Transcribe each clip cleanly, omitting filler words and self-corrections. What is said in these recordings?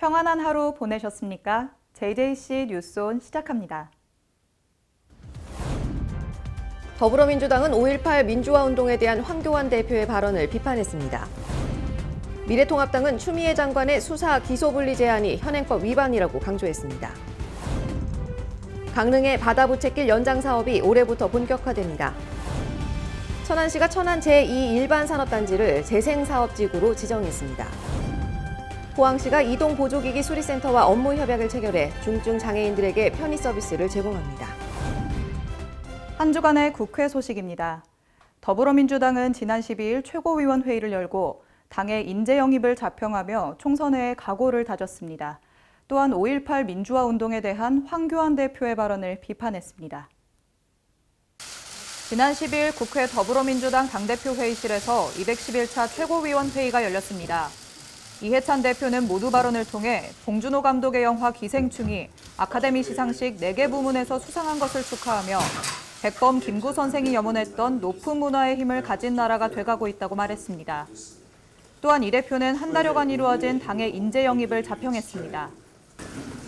평안한 하루 보내셨습니까? JJC 뉴스온 시작합니다. 더불어민주당은 5.18 민주화 운동에 대한 황교안 대표의 발언을 비판했습니다. 미래통합당은 추미애 장관의 수사 기소 분리 제한이 현행법 위반이라고 강조했습니다. 강릉의 바다부채길 연장 사업이 올해부터 본격화됩니다. 천안시가 천안 제2일반산업단지를 재생사업지구로 지정했습니다. 포항시가 이동보조기기 수리센터와 업무 협약을 체결해 중증 장애인들에게 편의 서비스를 제공합니다. 한 주간의 국회 소식입니다. 더불어민주당은 지난 12일 최고위원회의를 열고 당의 인재 영입을 자평하며 총선회의 각오를 다졌습니다. 또한 5.18 민주화 운동에 대한 황교안 대표의 발언을 비판했습니다. 지난 10일 국회 더불어민주당 당대표 회의실에서 211차 최고위원회의가 열렸습니다. 이해찬 대표는 모두 발언을 통해 봉준호 감독의 영화 기생충이 아카데미 시상식 4개 부문에서 수상한 것을 축하하며 백범 김구 선생이 염원했던 높은 문화의 힘을 가진 나라가 돼가고 있다고 말했습니다. 또한 이 대표는 한 달여간 이루어진 당의 인재 영입을 자평했습니다.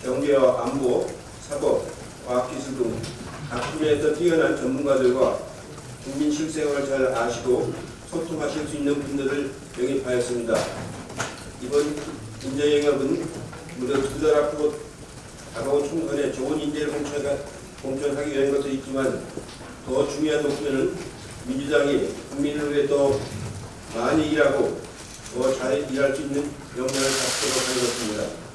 경제와 안보, 사법, 과학기술 등 각 분야에서 뛰어난 전문가들과 국민 실생활을 잘 아시고 소통하실 수 있는 분들을 영입하였습니다. 이번 인재 영입은 무려 2달 앞으로 다가온 총선에 좋은 인재를 공천하기 위한 것도 있지만 더 중요한 목표는 민주당이 국민을 위해 더 많이 일하고 더 잘 일할 수 있는 역량을 갖도록 하는 것입니다.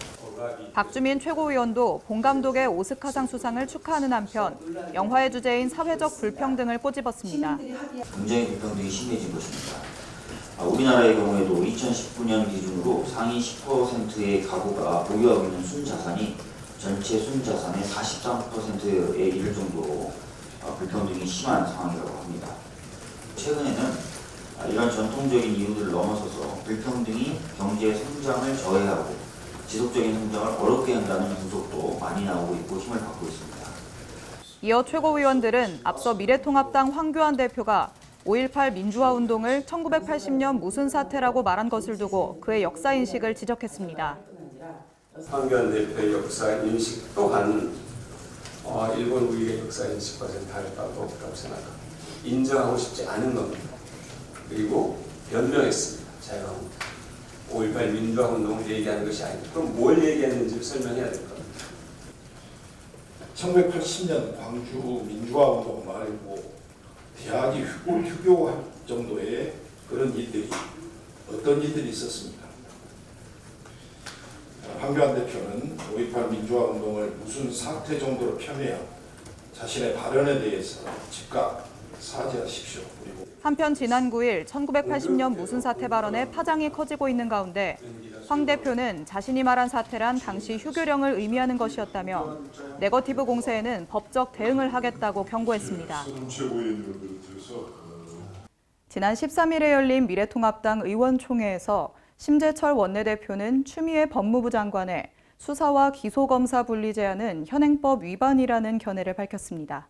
박주민 최고위원도 봉 감독의 오스카상 수상을 축하하는 한편 영화의 주제인 사회적 불평등을 꼬집었습니다. 굉장히 불평등이 심해진 것입니다. 우리나라의 경우에도 2019년 기준으로 상위 10%의 가구가 보유하고 있는 순자산이 전체 순자산의 43%에 이를 정도로 불평등이 심한 상황이라고 합니다. 최근에는 이런 전통적인 이유들을 넘어서서 불평등이 경제 성장을 저해하고 지속적인 성장을 어렵게 한다는 분석도 많이 나오고 있고 힘을 받고 있습니다. 이어 최고위원들은 앞서 미래통합당 황교안 대표가 5.18 민주화 운동을 1980년 무슨 사태라고 말한 것을 두고 그의 역사인식을 지적했습니다. 황교안 대표의 역사인식 또한 일본 우리의 역사인식과는 다를 바가 없다고 생각합니다. 인정하고 싶지 않은 겁니다. 그리고 변명했습니다. 제가 5.18 민주화 운동을 얘기하는 것이 아니다. 그럼 뭘 얘기했는지 설명해야 될 겁니다. 1980년 광주 민주화 운동 말고 대학이 휴교할 정도의 그런 일들이 어떤 일들이 있었습니까? 황교안 대표는 5.18 민주화 운동을 무슨 사태 정도로 폄훼하고 자신의 발언에 대해서 즉각 사죄하십시오. 그리고 한편 지난 9일 1980년 무슨 사태 발언에 파장이 커지고 있는 가운데 황 대표는 자신이 말한 사태란 당시 휴교령을 의미하는 것이었다며 네거티브 공세에는 법적 대응을 하겠다고 경고했습니다. 지난 13일에 열린 미래통합당 의원총회에서 심재철 원내대표는 추미애 법무부 장관의 수사와 기소검사 분리 제한은 현행법 위반이라는 견해를 밝혔습니다.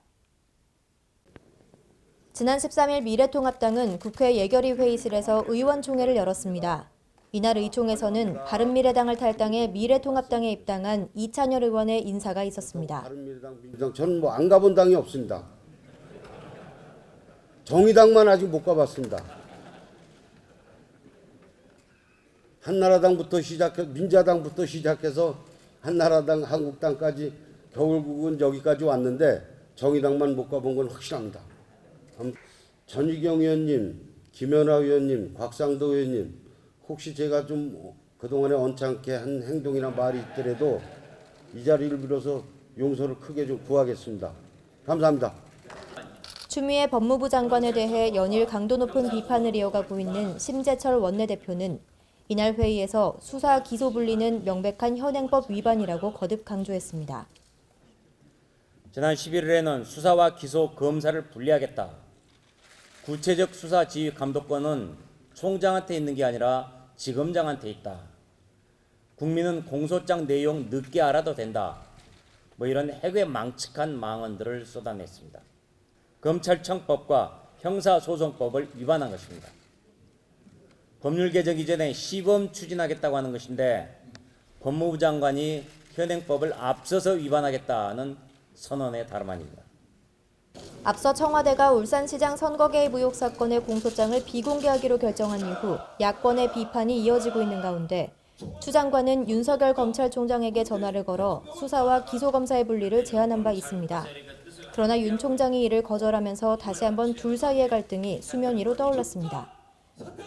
지난 13일 미래통합당은 국회 예결위 회의실에서 의원총회를 열었습니다. 이날 의총에서는 바른미래당을 탈당해 미래통합당에 입당한 이찬열 의원의 인사가 있었습니다. 바른미래당, 민주당 저는 안 가본 당이 없습니다. 정의당만 아직 못 가봤습니다. 한나라당부터 민자당부터 시작해서 한나라당, 한국당까지 결국은 여기까지 왔는데 정의당만 못 가본 건 확실합니다. 전희경 의원님, 김연아 의원님, 곽상도 의원님, 혹시 제가 좀 그동안에 언짢게 한 행동이나 말이 있더라도 이 자리를 빌어서 용서를 크게 좀 구하겠습니다. 감사합니다. 추미애 법무부 장관에 대해 연일 강도 높은 비판을 이어가고 있는 심재철 원내대표는 이날 회의에서 수사 기소 분리는 명백한 현행법 위반이라고 거듭 강조했습니다. 지난 11일에는 수사와 기소 검사를 분리하겠다. 구체적 수사 지휘 감독권은 총장한테 있는 게 아니라 지검장한테 있다. 국민은 공소장 내용 늦게 알아도 된다. 이런 해괴망측한 망언들을 쏟아냈습니다. 검찰청법과 형사소송법을 위반한 것입니다. 법률 개정 이전에 시범 추진하겠다고 하는 것인데 법무부 장관이 현행법을 앞서서 위반하겠다는 선언에 다름 아닙니다. 앞서 청와대가 울산시장 선거 개입 의혹 사건의 공소장을 비공개하기로 결정한 이후 야권의 비판이 이어지고 있는 가운데 추 장관은 윤석열 검찰총장에게 전화를 걸어 수사와 기소검사의 분리를 제안한 바 있습니다. 그러나 윤 총장이 이를 거절하면서 다시 한번 둘 사이의 갈등이 수면 위로 떠올랐습니다.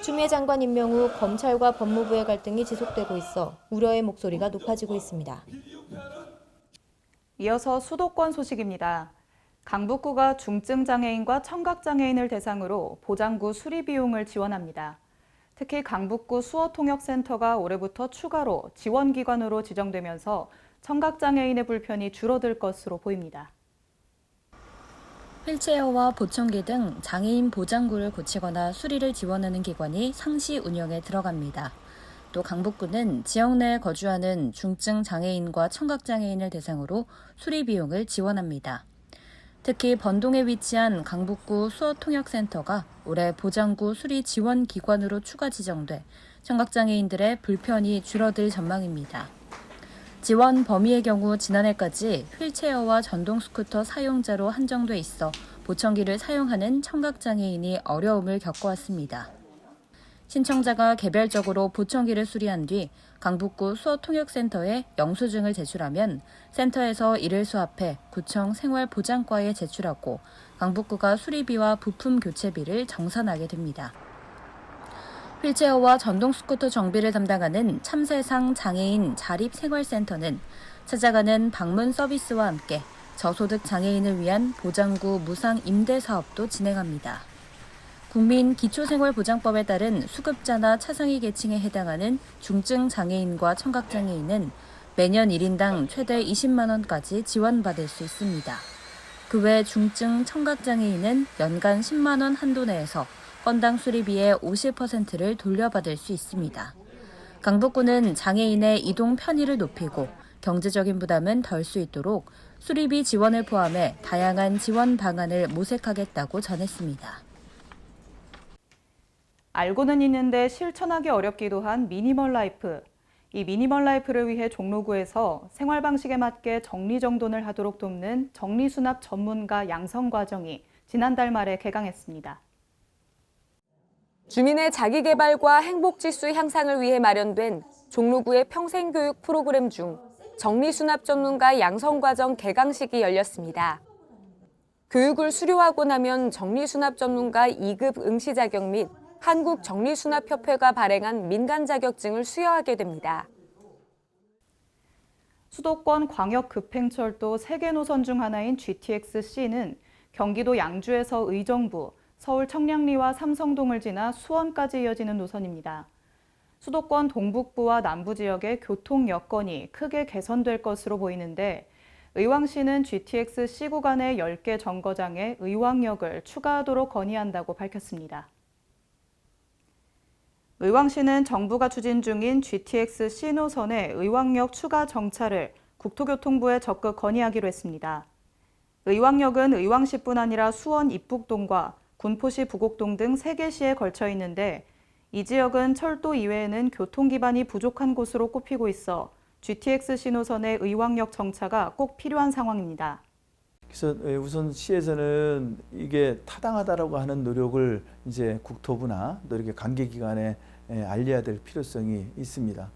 추미애 장관 임명 후 검찰과 법무부의 갈등이 지속되고 있어 우려의 목소리가 높아지고 있습니다. 이어서 수도권 소식입니다. 강북구가 중증장애인과 청각장애인을 대상으로 보장구 수리 비용을 지원합니다. 특히 강북구 수어통역센터가 올해부터 추가로 지원기관으로 지정되면서 청각장애인의 불편이 줄어들 것으로 보입니다. 휠체어와 보청기 등 장애인 보장구를 고치거나 수리를 지원하는 기관이 상시 운영에 들어갑니다. 또 강북구는 지역 내에 거주하는 중증 장애인과 청각장애인을 대상으로 수리 비용을 지원합니다. 특히 번동에 위치한 강북구 수어통역센터가 올해 보장구 수리 지원 기관으로 추가 지정돼 청각장애인들의 불편이 줄어들 전망입니다. 지원 범위의 경우 지난해까지 휠체어와 전동 스쿠터 사용자로 한정돼 있어 보청기를 사용하는 청각장애인이 어려움을 겪어왔습니다. 신청자가 개별적으로 보청기를 수리한 뒤 강북구 수어통역센터에 영수증을 제출하면 센터에서 이를 수합해 구청 생활보장과에 제출하고 강북구가 수리비와 부품 교체비를 정산하게 됩니다. 휠체어와 전동 스쿠터 정비를 담당하는 참새상 장애인 자립생활센터는 찾아가는 방문 서비스와 함께 저소득 장애인을 위한 보장구 무상 임대 사업도 진행합니다. 국민기초생활보장법에 따른 수급자나 차상위 계층에 해당하는 중증 장애인과 청각장애인은 매년 1인당 최대 20만 원까지 지원받을 수 있습니다. 그 외 중증 청각장애인은 연간 10만 원 한도 내에서 건당 수리비의 50%를 돌려받을 수 있습니다. 강북구는 장애인의 이동 편의를 높이고 경제적인 부담은 덜 수 있도록 수리비 지원을 포함해 다양한 지원 방안을 모색하겠다고 전했습니다. 알고는 있는데 실천하기 어렵기도 한 미니멀 라이프. 이 미니멀 라이프를 위해 종로구에서 생활 방식에 맞게 정리정돈을 하도록 돕는 정리수납 전문가 양성 과정이 지난달 말에 개강했습니다. 주민의 자기개발과 행복지수 향상을 위해 마련된 종로구의 평생교육 프로그램 중 정리수납 전문가 양성과정 개강식이 열렸습니다. 교육을 수료하고 나면 정리수납 전문가 2급 응시 자격 및 한국정리수납협회가 발행한 민간 자격증을 수여하게 됩니다. 수도권 광역급행철도 3개 노선 중 하나인 GTX-C는 경기도 양주에서 의정부, 서울 청량리와 삼성동을 지나 수원까지 이어지는 노선입니다. 수도권 동북부와 남부 지역의 교통 여건이 크게 개선될 것으로 보이는데 의왕시는 GTX-C 구간의 10개 정거장에 의왕역을 추가하도록 건의한다고 밝혔습니다. 의왕시는 정부가 추진 중인 GTX-C 노선의 의왕역 추가 정차를 국토교통부에 적극 건의하기로 했습니다. 의왕역은 의왕시뿐 아니라 수원 입북동과 군포시 부곡동 등 3개 시에 걸쳐 있는데 이 지역은 철도 이외에는 교통 기반이 부족한 곳으로 꼽히고 있어 GTX-C 노선의 의왕역 정차가 꼭 필요한 상황입니다. 그래서 우선 시에서는 이게 타당하다라고 하는 노력을 이제 국토부나 또 이렇게 관계기관에 알려야 될 필요성이 있습니다.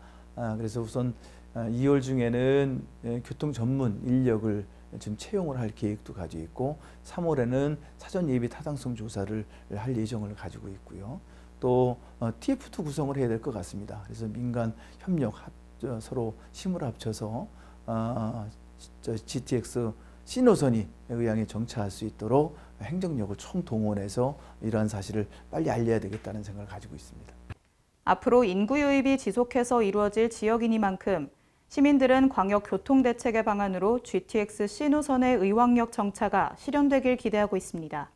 그래서 우선 2월 중에는 교통 전문 인력을 지금 채용을 할 계획도 가지고 있고 3월에는 사전 예비 타당성 조사를 할 예정을 가지고 있고요. 또 TF2 구성을 해야 될 것 같습니다. 그래서 민간 협력 서로 힘을 합쳐서 GTX C 노선이 의왕에 정차할 수 있도록 행정력을 총동원해서 이러한 사실을 빨리 알려야 되겠다는 생각을 가지고 있습니다. 앞으로 인구 유입이 지속해서 이루어질 지역이니만큼 시민들은 광역교통대책의 방안으로 GTX-C 노선의 의왕역 정차가 실현되길 기대하고 있습니다.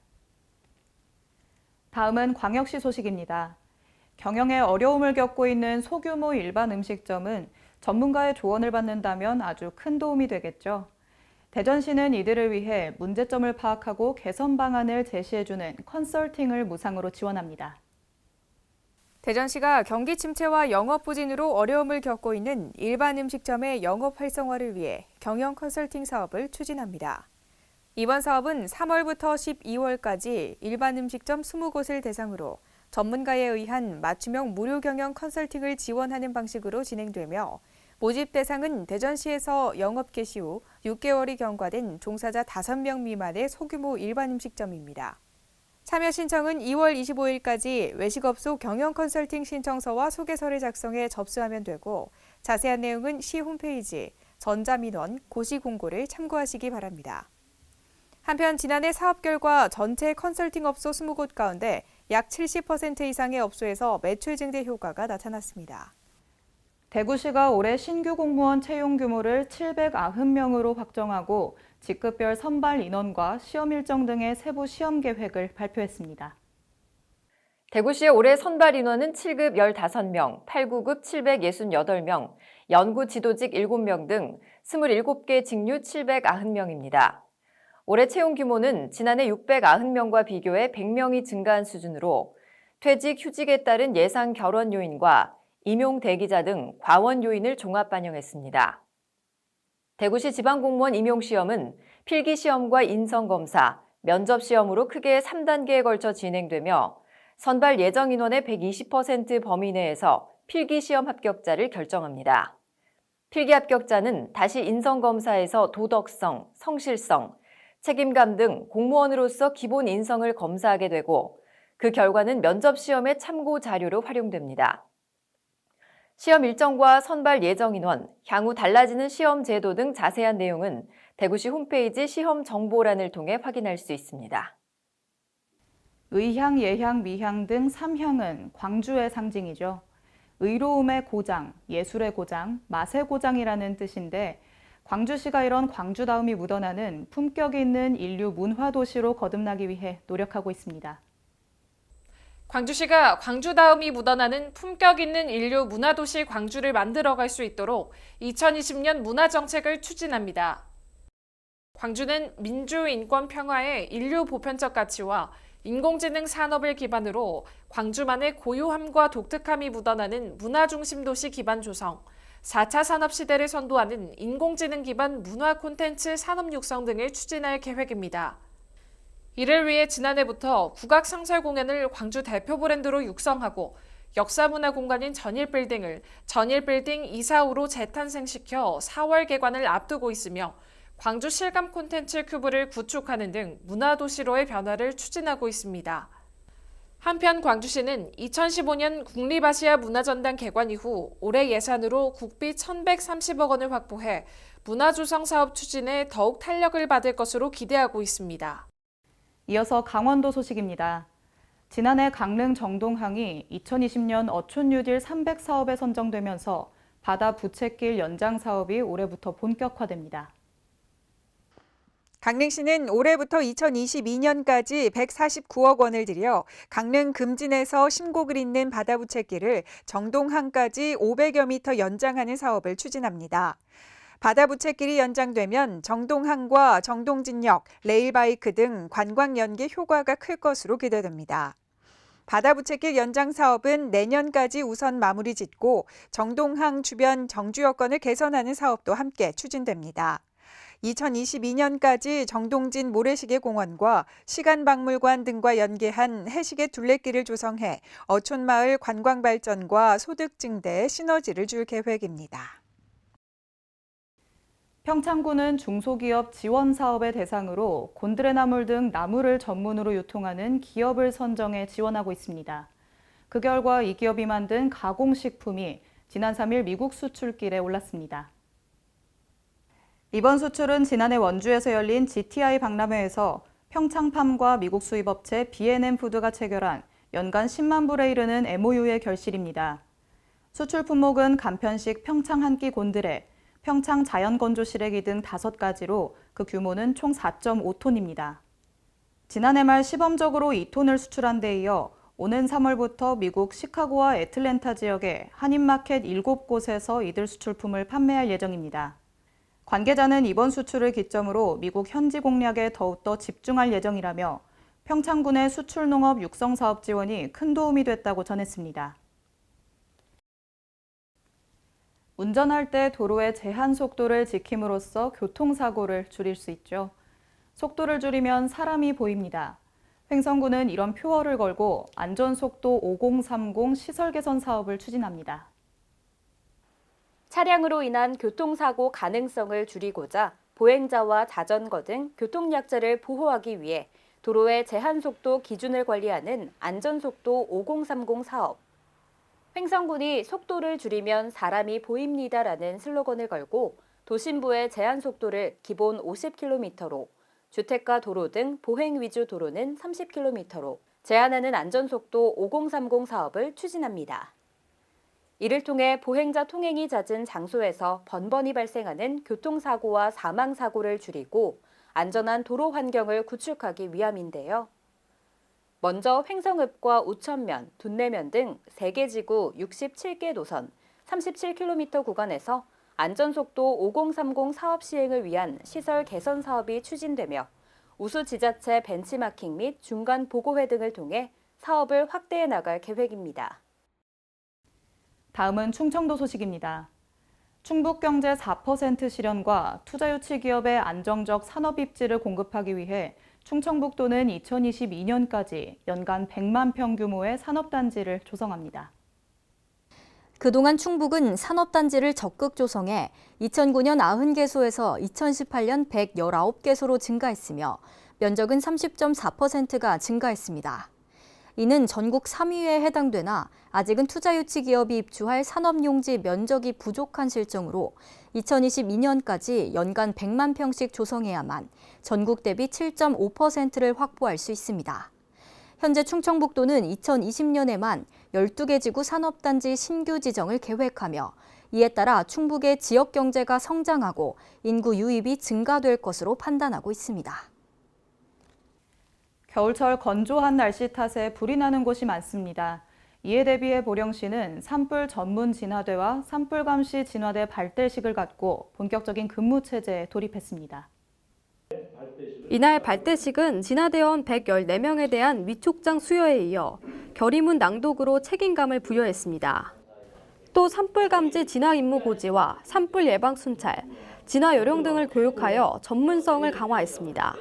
다음은 광역시 소식입니다. 경영에 어려움을 겪고 있는 소규모 일반 음식점은 전문가의 조언을 받는다면 아주 큰 도움이 되겠죠. 대전시는 이들을 위해 문제점을 파악하고 개선 방안을 제시해주는 컨설팅을 무상으로 지원합니다. 대전시가 경기 침체와 영업 부진으로 어려움을 겪고 있는 일반 음식점의 영업 활성화를 위해 경영 컨설팅 사업을 추진합니다. 이번 사업은 3월부터 12월까지 일반 음식점 20곳을 대상으로 전문가에 의한 맞춤형 무료 경영 컨설팅을 지원하는 방식으로 진행되며 모집 대상은 대전시에서 영업 개시 후 6개월이 경과된 종사자 5명 미만의 소규모 일반 음식점입니다. 참여 신청은 2월 25일까지 외식업소 경영 컨설팅 신청서와 소개서를 작성해 접수하면 되고 자세한 내용은 시 홈페이지, 전자민원, 고시 공고를 참고하시기 바랍니다. 한편 지난해 사업 결과 전체 컨설팅 업소 20곳 가운데 약 70% 이상의 업소에서 매출 증대 효과가 나타났습니다. 대구시가 올해 신규 공무원 채용 규모를 790명으로 확정하고 직급별 선발 인원과 시험 일정 등의 세부 시험 계획을 발표했습니다. 대구시의 올해 선발 인원은 7급 15명, 8구급 768명, 연구 지도직 7명 등 27개 직류 790명입니다. 올해 채용 규모는 지난해 690명과 비교해 100명이 증가한 수준으로 퇴직, 휴직에 따른 예상 결원 요인과 임용 대기자 등 과원 요인을 종합 반영했습니다. 대구시 지방공무원 임용시험은 필기시험과 인성검사, 면접시험으로 크게 3단계에 걸쳐 진행되며 선발 예정 인원의 120% 범위 내에서 필기시험 합격자를 결정합니다. 필기 합격자는 다시 인성검사에서 도덕성, 성실성, 책임감 등 공무원으로서 기본 인성을 검사하게 되고 그 결과는 면접시험의 참고 자료로 활용됩니다. 시험 일정과 선발 예정 인원, 향후 달라지는 시험 제도 등 자세한 내용은 대구시 홈페이지 시험 정보란을 통해 확인할 수 있습니다. 의향, 예향, 미향 등 3향은 광주의 상징이죠. 의로움의 고장, 예술의 고장, 맛의 고장이라는 뜻인데 광주시가 이런 광주다움이 묻어나는 품격 있는 인류 문화도시로 거듭나기 위해 노력하고 있습니다. 광주시가 광주다움이 묻어나는 품격 있는 인류 문화도시 광주를 만들어갈 수 있도록 2020년 문화정책을 추진합니다. 광주는 민주, 인권, 평화의 인류 보편적 가치와 인공지능 산업을 기반으로 광주만의 고유함과 독특함이 묻어나는 문화중심 도시 기반 조성, 4차 산업시대를 선도하는 인공지능 기반 문화 콘텐츠 산업 육성 등을 추진할 계획입니다. 이를 위해 지난해부터 국악상설 공연을 광주 대표 브랜드로 육성하고 역사문화 공간인 전일빌딩을 전일빌딩 245로 재탄생시켜 4월 개관을 앞두고 있으며 광주 실감 콘텐츠 큐브를 구축하는 등 문화도시로의 변화를 추진하고 있습니다. 한편 광주시는 2015년 국립아시아 문화전당 개관 이후 올해 예산으로 국비 1,130억 원을 확보해 문화조성 사업 추진에 더욱 탄력을 받을 것으로 기대하고 있습니다. 이어서 강원도 소식입니다. 지난해 강릉 정동항이 2020년 어촌 뉴딜 300 사업에 선정되면서 바다 부채길 연장 사업이 올해부터 본격화됩니다. 강릉시는 올해부터 2022년까지 149억 원을 들여 강릉 금진에서 신곡을 잇는 바다 부채길을 정동항까지 500여 미터 연장하는 사업을 추진합니다. 바다 부채길이 연장되면 정동항과 정동진역, 레일바이크 등 관광 연계 효과가 클 것으로 기대됩니다. 바다 부채길 연장 사업은 내년까지 우선 마무리 짓고 정동항 주변 정주 여건을 개선하는 사업도 함께 추진됩니다. 2022년까지 정동진 모래시계 공원과 시간박물관 등과 연계한 해시계 둘레길을 조성해 어촌마을 관광 발전과 소득 증대에 시너지를 줄 계획입니다. 평창군은 중소기업 지원 사업의 대상으로 곤드레나물 등 나무를 전문으로 유통하는 기업을 선정해 지원하고 있습니다. 그 결과 이 기업이 만든 가공식품이 지난 3일 미국 수출길에 올랐습니다. 이번 수출은 지난해 원주에서 열린 GTI 박람회에서 평창팜과 미국 수입업체 B&M 푸드가 체결한 연간 10만 불에 이르는 MOU의 결실입니다. 수출 품목은 간편식 평창 한 끼 곤드레, 평창 자연건조 시래기 등 5가지로 그 규모는 총 4.5톤입니다. 지난해 말 시범적으로 2톤을 수출한 데 이어 오는 3월부터 미국 시카고와 애틀랜타 지역의 한인마켓 7곳에서 이들 수출품을 판매할 예정입니다. 관계자는 이번 수출을 기점으로 미국 현지 공략에 더욱더 집중할 예정이라며 평창군의 수출농업 육성사업 지원이 큰 도움이 됐다고 전했습니다. 운전할 때 도로의 제한 속도를 지킴으로써 교통사고를 줄일 수 있죠. 속도를 줄이면 사람이 보입니다. 횡성구는 이런 표어를 걸고 안전속도 5030 시설 개선 사업을 추진합니다. 차량으로 인한 교통사고 가능성을 줄이고자 보행자와 자전거 등 교통약자를 보호하기 위해 도로의 제한속도 기준을 관리하는 안전속도 5030 사업. 횡성군이 속도를 줄이면 사람이 보입니다라는 슬로건을 걸고 도심부의 제한속도를 기본 50km로, 주택가 도로 등 보행 위주 도로는 30km로 제한하는 안전속도 5030 사업을 추진합니다. 이를 통해 보행자 통행이 잦은 장소에서 번번이 발생하는 교통사고와 사망사고를 줄이고 안전한 도로 환경을 구축하기 위함인데요. 먼저 횡성읍과 우천면, 둔내면 등 3개 지구 67개 노선 37km 구간에서 안전속도 5030 사업 시행을 위한 시설 개선 사업이 추진되며 우수 지자체 벤치마킹 및 중간 보고회 등을 통해 사업을 확대해 나갈 계획입니다. 다음은 충청도 소식입니다. 충북경제 4% 실현과 투자유치 기업의 안정적 산업 입지를 공급하기 위해 충청북도는 2022년까지 연간 100만 평 규모의 산업단지를 조성합니다. 그동안 충북은 산업단지를 적극 조성해 2009년 90개소에서 2018년 119개소로 증가했으며 면적은 30.4%가 증가했습니다. 이는 전국 3위에 해당되나 아직은 투자유치 기업이 입주할 산업용지 면적이 부족한 실정으로 2022년까지 연간 100만 평씩 조성해야만 전국 대비 7.5%를 확보할 수 있습니다. 현재 충청북도는 2020년에만 12개 지구 산업단지 신규 지정을 계획하며 이에 따라 충북의 지역 경제가 성장하고 인구 유입이 증가될 것으로 판단하고 있습니다. 겨울철 건조한 날씨 탓에 불이 나는 곳이 많습니다. 이에 대비해 보령시는 산불 전문 진화대와 산불 감시 진화대 발대식을 갖고 본격적인 근무 체제에 돌입했습니다. 이날 발대식은 진화대원 114명에 대한 위촉장 수여에 이어 결의문 낭독으로 책임감을 부여했습니다. 또 산불 감지 진화 임무 고지와 산불 예방 순찰, 진화 요령 등을 교육하여 전문성을 강화했습니다.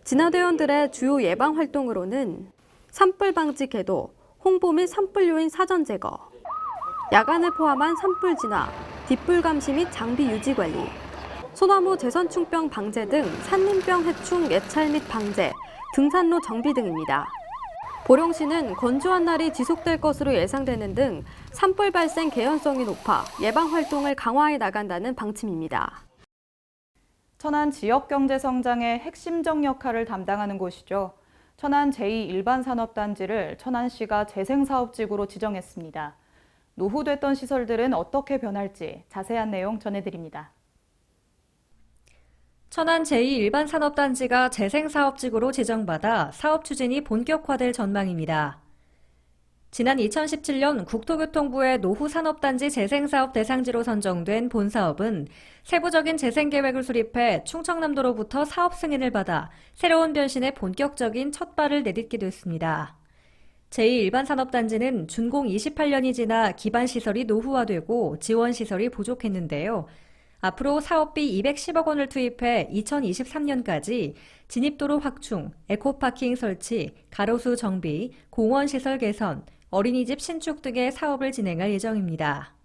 진화대원들의 주요 예방 활동으로는 산불 방지 계도, 홍보 및 산불 요인 사전 제거, 야간을 포함한 산불 진화, 뒷불 감시 및 장비 유지 관리, 소나무 제선충병 방제 등 산림병 해충 예찰 및 방제, 등산로 정비 등입니다. 보령시는 건조한 날이 지속될 것으로 예상되는 등 산불 발생 개연성이 높아 예방 활동을 강화해 나간다는 방침입니다. 천안 지역 경제 성장의 핵심적 역할을 담당하는 곳이죠. 천안 제2일반산업단지를 천안시가 재생사업지구로 지정했습니다. 노후됐던 시설들은 어떻게 변할지 자세한 내용 전해드립니다. 천안 제2일반산업단지가 재생사업지구로 지정받아 사업 추진이 본격화될 전망입니다. 지난 2017년 국토교통부의 노후산업단지 재생사업 대상지로 선정된 본 사업은 세부적인 재생계획을 수립해 충청남도로부터 사업 승인을 받아 새로운 변신의 본격적인 첫 발을 내딛게 됐습니다. 제2일반산업단지는 준공 28년이 지나 기반시설이 노후화되고 지원시설이 부족했는데요. 앞으로 사업비 210억 원을 투입해 2023년까지 진입도로 확충, 에코파킹 설치, 가로수 정비, 공원시설 개선, 어린이집 신축 등의 사업을 진행할 예정입니다.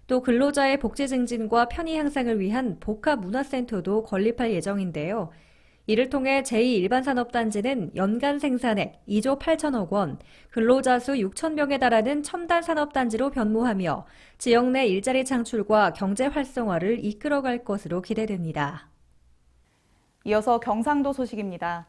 또 근로자의 복지 증진과 편의 향상을 위한 복합문화센터도 건립할 예정인데요. 이를 통해 제2일반산업단지는 연간 생산액 2조 8천억 원, 근로자 수 6천 명에 달하는 첨단 산업단지로 변모하며 지역 내 일자리 창출과 경제 활성화를 이끌어갈 것으로 기대됩니다. 이어서 경상도 소식입니다.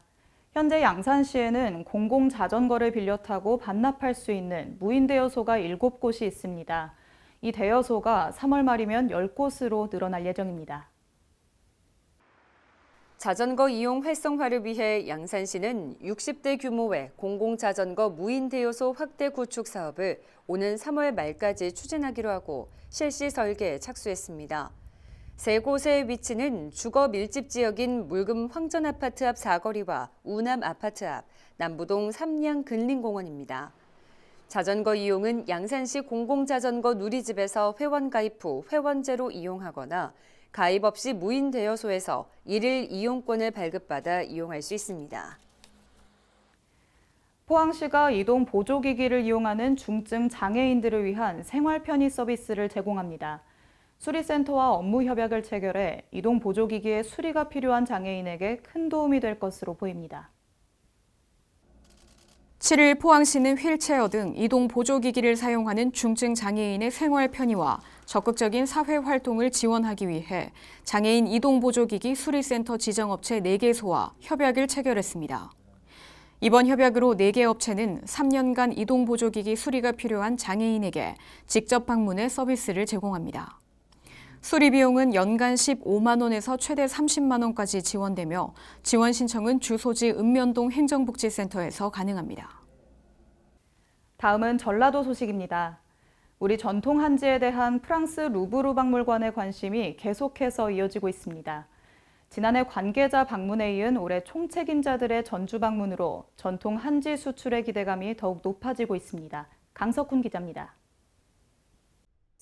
현재 양산시에는 공공자전거를 빌려 타고 반납할 수 있는 무인대여소가 7곳이 있습니다. 이 대여소가 3월 말이면 10곳으로 늘어날 예정입니다. 자전거 이용 활성화를 위해 양산시는 60대 규모의 공공자전거 무인대여소 확대 구축 사업을 오는 3월 말까지 추진하기로 하고 실시 설계에 착수했습니다. 3곳의 위치는 주거 밀집 지역인 물금 황전아파트 앞 사거리와 우남 아파트 앞 남부동 삼양 근린공원입니다. 자전거 이용은 양산시 공공자전거 누리집에서 회원 가입 후 회원제로 이용하거나 가입 없이 무인 대여소에서 1일 이용권을 발급받아 이용할 수 있습니다. 포항시가 이동 보조기기를 이용하는 중증 장애인들을 위한 생활 편의 서비스를 제공합니다. 수리센터와 업무 협약을 체결해 이동 보조기기의 수리가 필요한 장애인에게 큰 도움이 될 것으로 보입니다. 7일 포항시는 휠체어 등 이동 보조기기를 사용하는 중증 장애인의 생활 편의와 적극적인 사회 활동을 지원하기 위해 장애인 이동 보조기기 수리센터 지정업체 4개소와 협약을 체결했습니다. 이번 협약으로 4개 업체는 3년간 이동 보조기기 수리가 필요한 장애인에게 직접 방문해 서비스를 제공합니다. 수리 비용은 연간 15만 원에서 최대 30만 원까지 지원되며 지원 신청은 주소지 읍면동 행정복지센터에서 가능합니다. 다음은 전라도 소식입니다. 우리 전통 한지에 대한 프랑스 루브르 박물관의 관심이 계속해서 이어지고 있습니다. 지난해 관계자 방문에 이은 올해 총책임자들의 전주 방문으로 전통 한지 수출의 기대감이 더욱 높아지고 있습니다. 강석훈 기자입니다.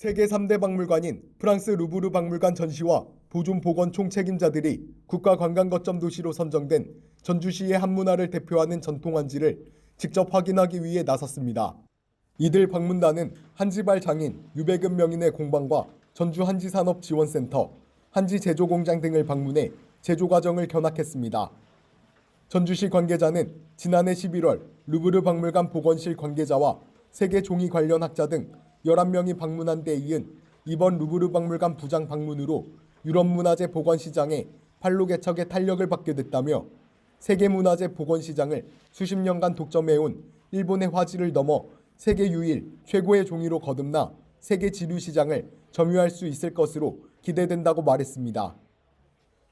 세계 3대 박물관인 프랑스 루브르 박물관 전시와 보존 복원 총책임자들이 국가관광거점 도시로 선정된 전주시의 한문화를 대표하는 전통 한지를 직접 확인하기 위해 나섰습니다. 이들 방문단은 한지발 장인 유백은 명인의 공방과 전주 한지산업지원센터, 한지제조공장 등을 방문해 제조 과정을 견학했습니다. 전주시 관계자는 지난해 11월 루브르 박물관 복원실 관계자와 세계 종이 관련 학자 등 11명이 방문한 데 이은 이번 루브르 박물관 부장 방문으로 유럽문화재 복원시장에 팔로 개척의 탄력을 받게 됐다며 세계문화재 복원시장을 수십 년간 독점해온 일본의 화지를 넘어 세계 유일 최고의 종이로 거듭나 세계 지류시장을 점유할 수 있을 것으로 기대된다고 말했습니다.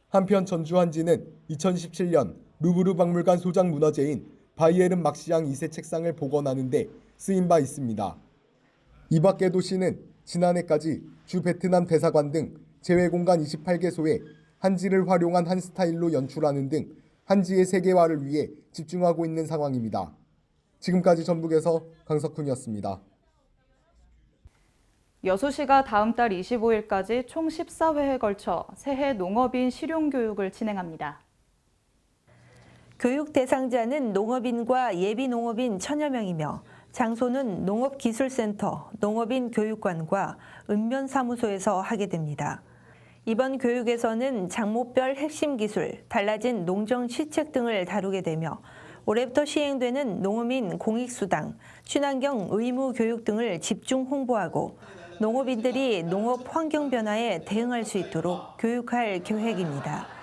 한편 전주 한지는 2017년 루브르 박물관 소장 문화재인 바이에른 막시앙 2세 책상을 복원하는 데 쓰인 바 있습니다. 이 밖에도 시는 지난해까지 주 베트남 대사관 등 제외공간 28개소에 한지를 활용한 한 스타일로 연출하는 등 한지의 세계화를 위해 집중하고 있는 상황입니다. 지금까지 전북에서 강석훈이었습니다. 여수시가 다음 달 25일까지 총 14회에 걸쳐 새해 농업인 실용교육을 진행합니다. 교육 대상자는 농업인과 예비농업인 1000여 명이며 장소는 농업기술센터, 농업인 교육관과 읍면사무소에서 하게 됩니다. 이번 교육에서는 작목별 핵심 기술, 달라진 농정 시책 등을 다루게 되며 올해부터 시행되는 농어민 공익수당, 친환경 의무 교육 등을 집중 홍보하고 농업인들이 농업 환경 변화에 대응할 수 있도록 교육할 계획입니다.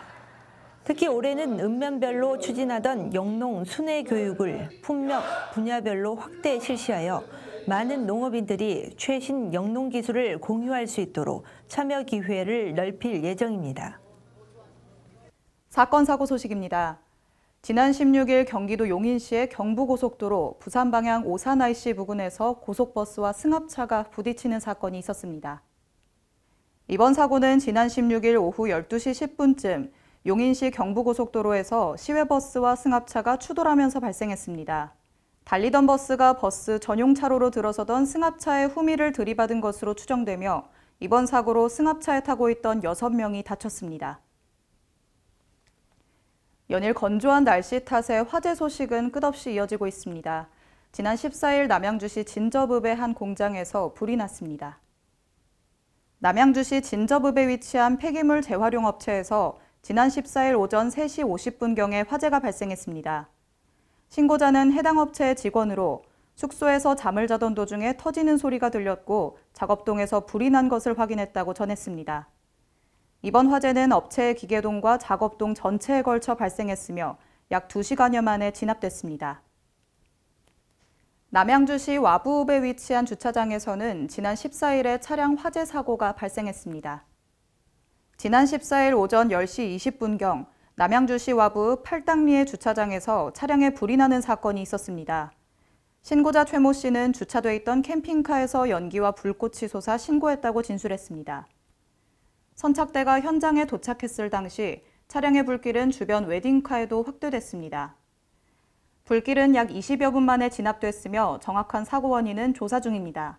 특히 올해는 읍면별로 추진하던 영농 순회 교육을 품목 분야별로 확대 실시하여 많은 농업인들이 최신 영농 기술을 공유할 수 있도록 참여 기회를 넓힐 예정입니다. 사건 사고 소식입니다. 지난 16일 경기도 용인시의 경부고속도로 부산 방향 오산 IC 부근에서 고속버스와 승합차가 부딪히는 사건이 있었습니다. 이번 사고는 지난 16일 오후 12시 10분쯤 용인시 경부고속도로에서 시외버스와 승합차가 추돌하면서 발생했습니다. 달리던 버스가 버스 전용 차로로 들어서던 승합차의 후미를 들이받은 것으로 추정되며 이번 사고로 승합차에 타고 있던 6명이 다쳤습니다. 연일 건조한 날씨 탓에 화재 소식은 끝없이 이어지고 있습니다. 지난 14일 남양주시 진접읍의 한 공장에서 불이 났습니다. 남양주시 진접읍에 위치한 폐기물 재활용 업체에서 지난 14일 오전 3시 50분경에 화재가 발생했습니다. 신고자는 해당 업체의 직원으로 숙소에서 잠을 자던 도중에 터지는 소리가 들렸고 작업동에서 불이 난 것을 확인했다고 전했습니다. 이번 화재는 업체의 기계동과 작업동 전체에 걸쳐 발생했으며 약 2시간여 만에 진압됐습니다. 남양주시 와부읍에 위치한 주차장에서는 지난 14일에 차량 화재 사고가 발생했습니다. 지난 14일 오전 10시 20분경 남양주시 와부읍 팔당리의 주차장에서 차량에 불이 나는 사건이 있었습니다. 신고자 최모 씨는 주차돼 있던 캠핑카에서 연기와 불꽃이 솟아 신고했다고 진술했습니다. 선착대가 현장에 도착했을 당시 차량의 불길은 주변 웨딩카에도 확대됐습니다. 불길은 약 20여 분 만에 진압됐으며 정확한 사고 원인은 조사 중입니다.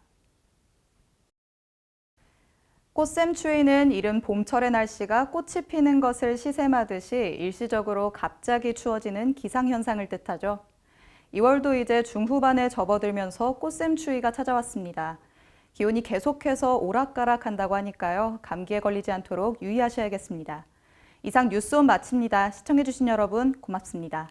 꽃샘추위는 이른 봄철의 날씨가 꽃이 피는 것을 시샘하듯이 일시적으로 갑자기 추워지는 기상현상을 뜻하죠. 2월도 이제 중후반에 접어들면서 꽃샘추위가 찾아왔습니다. 기온이 계속해서 오락가락한다고 하니까요. 감기에 걸리지 않도록 유의하셔야겠습니다. 이상 뉴스온 마칩니다. 시청해주신 여러분 고맙습니다.